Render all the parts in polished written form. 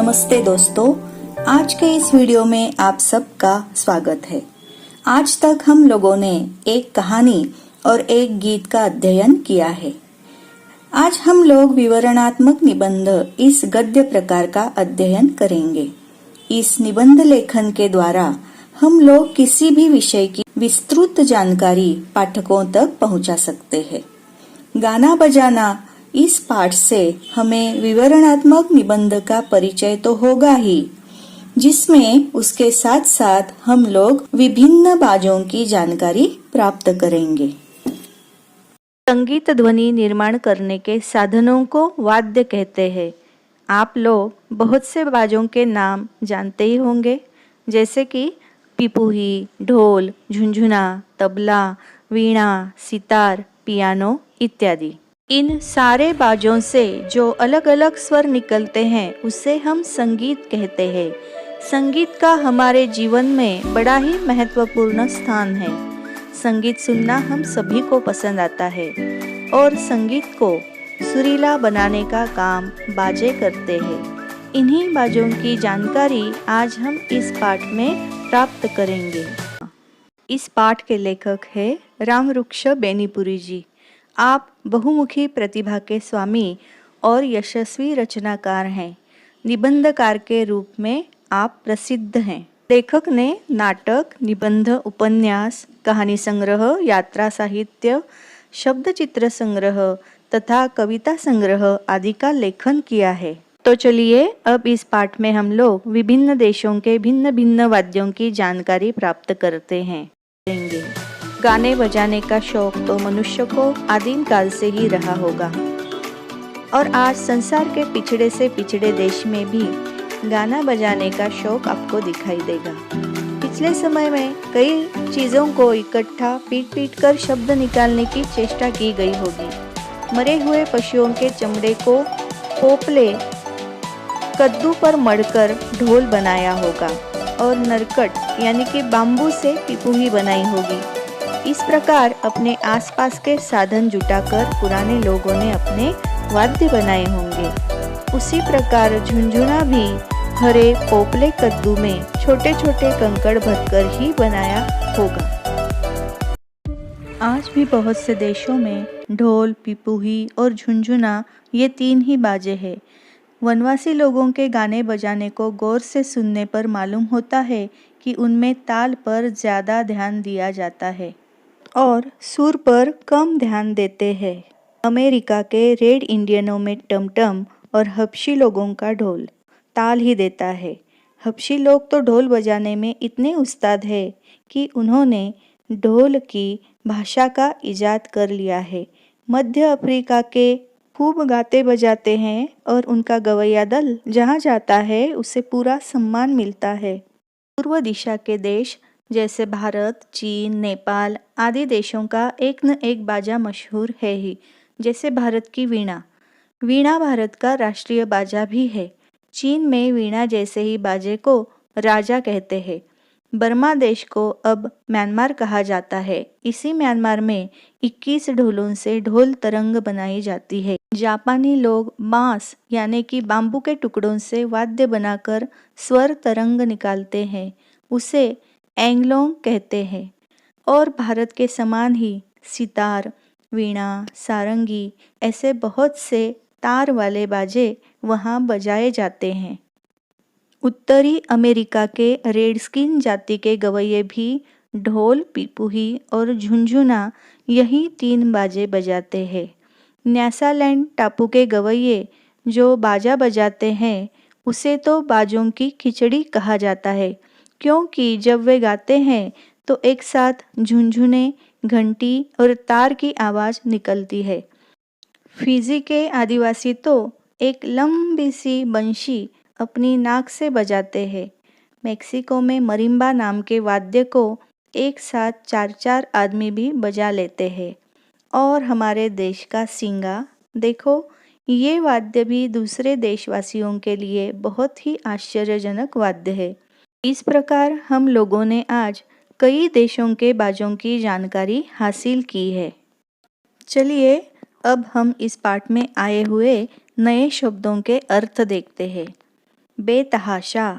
नमस्ते दोस्तों, आज के इस वीडियो में आप सबका स्वागत है। आज तक हम लोगों ने एक कहानी और एक गीत का अध्ययन किया है। आज हम लोग विवरणात्मक निबंध इस गद्य प्रकार का अध्ययन करेंगे। इस निबंध लेखन के द्वारा हम लोग किसी भी विषय की विस्तृत जानकारी पाठकों तक पहुंचा सकते हैं। गाना बजाना इस पाठ से हमें विवरणात्मक निबंध का परिचय तो होगा ही, जिसमें उसके साथ साथ हम लोग विभिन्न बाजों की जानकारी प्राप्त करेंगे। संगीत ध्वनि निर्माण करने के साधनों को वाद्य कहते हैं। आप लोग बहुत से बाजों के नाम जानते ही होंगे, जैसे कि पिपुही, ढोल, झुनझुना, तबला, वीणा, सितार, पियानो इत्यादि। इन सारे बाजों से जो अलग अलग स्वर निकलते हैं उसे हम संगीत कहते हैं। संगीत का हमारे जीवन में बड़ा ही महत्वपूर्ण स्थान है। संगीत सुनना हम सभी को पसंद आता है और संगीत को सुरीला बनाने का काम बाजे करते हैं। इन्हीं बाजों की जानकारी आज हम इस पाठ में प्राप्त करेंगे। इस पाठ के लेखक है रामवृक्ष बेनीपुरी जी। आप बहुमुखी प्रतिभा के स्वामी और यशस्वी रचनाकार हैं। निबंधकार के रूप में आप प्रसिद्ध हैं। लेखक ने नाटक, निबंध, उपन्यास, कहानी संग्रह, यात्रा साहित्य, शब्द चित्र संग्रह तथा कविता संग्रह आदि का लेखन किया है। तो चलिए अब इस पाठ में हम लोग विभिन्न देशों के भिन्न भिन्न वाद्यों की जानकारी प्राप्त करते हैं। गाने बजाने का शौक तो मनुष्य को आदिम काल से ही रहा होगा और आज संसार के पिछड़े से पिछड़े देश में भी गाना बजाने का शौक आपको दिखाई देगा। पिछले समय में कई चीज़ों को इकट्ठा पीट कर शब्द निकालने की चेष्टा की गई होगी। मरे हुए पशुओं के चमड़े को पोपले कद्दू पर मढ़कर ढोल बनाया होगा और नरकट यानी कि बाम्बू से पिपुही बनाई होगी। इस प्रकार अपने आसपास के साधन जुटाकर पुराने लोगों ने अपने वाद्य बनाए होंगे। उसी प्रकार झुनझुना भी हरे पोपले कद्दू में छोटे छोटे कंकड़ भरकर ही बनाया होगा। आज भी बहुत से देशों में ढोल, पिपुही और झुनझुना ये तीन ही बाजे हैं। वनवासी लोगों के गाने बजाने को गौर से सुनने पर मालूम होता है कि उनमें ताल पर ज़्यादा ध्यान दिया जाता है और सुर पर कम ध्यान देते हैं। अमेरिका के रेड इंडियनों में टमटम और हबशी लोगों का ढोल ताल ही देता है। हबशी लोग तो ढोल बजाने में इतने उस्ताद है कि उन्होंने ढोल की भाषा का इजाद कर लिया है। मध्य अफ्रीका के खूब गाते बजाते हैं और उनका गवैया दल जहाँ जाता है उसे पूरा सम्मान मिलता है। पूर्व दिशा के देश जैसे भारत, चीन, नेपाल आदि देशों का एक न एक बाजा मशहूर है ही। जैसे भारत की वीणा। वीणा भारत का राष्ट्रीय बाजा भी है। चीन में वीणा जैसे ही बाजे को राजा कहते हैं। बर्मा देश को अब म्यांमार कहा जाता है। इसी म्यांमार में 21 ढोलों से ढोल तरंग बनाई जाती है। जापानी लोग बांस यानी कि बाम्बू के टुकड़ों से वाद्य बनाकर स्वर तरंग निकालते हैं, उसे एंगलोंग कहते हैं। और भारत के समान ही सितार, वीणा, सारंगी ऐसे बहुत से तार वाले बाजे वहाँ बजाए जाते हैं। उत्तरी अमेरिका के रेडस्किन जाति के गवैये भी ढोल, पिपुही और झुनझुना यही तीन बाजे बजाते हैं। न्यासालैंड टापू के गवैये जो बाजा बजाते हैं उसे तो बाजों की खिचड़ी कहा जाता है, क्योंकि जब वे गाते हैं तो एक साथ झुनझुने, घंटी और तार की आवाज़ निकलती है। फिजी के आदिवासी तो एक लंबी सी बंशी अपनी नाक से बजाते हैं। मेक्सिको में मरिम्बा नाम के वाद्य को एक साथ 4-4 आदमी भी बजा लेते हैं। और हमारे देश का सिंगा देखो, ये वाद्य भी दूसरे देशवासियों के लिए बहुत ही आश्चर्यजनक वाद्य है। इस प्रकार हम लोगों ने आज कई देशों के बाजों की जानकारी हासिल की है। चलिए अब हम इस पाठ में आए हुए नए शब्दों के अर्थ देखते हैं। बेतहाशा।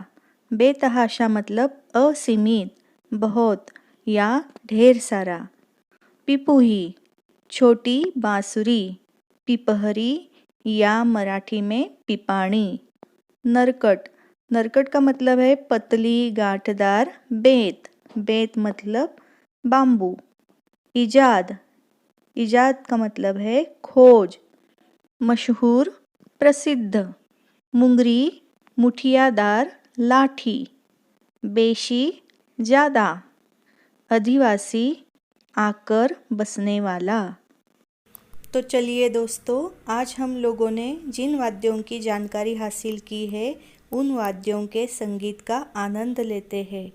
बेतहाशा मतलब असीमित, बहुत या ढेर सारा। पिपुही, छोटी बांसुरी। पिपहरी या मराठी में पिपाणी। नरकट, नरकट का मतलब है पतली गांठदार बेत। बेत मतलब बांबू। इजाद, इजाद का मतलब है खोज। मशहूर, प्रसिद्ध। मुंगरी, मुठियादार लाठी। बेशी, ज़्यादा। अधिवासी, आकर बसने वाला। तो चलिए दोस्तों, आज हम लोगों ने जिन वाद्यों की जानकारी हासिल की है उन वाद्यों के संगीत का आनंद लेते हैं।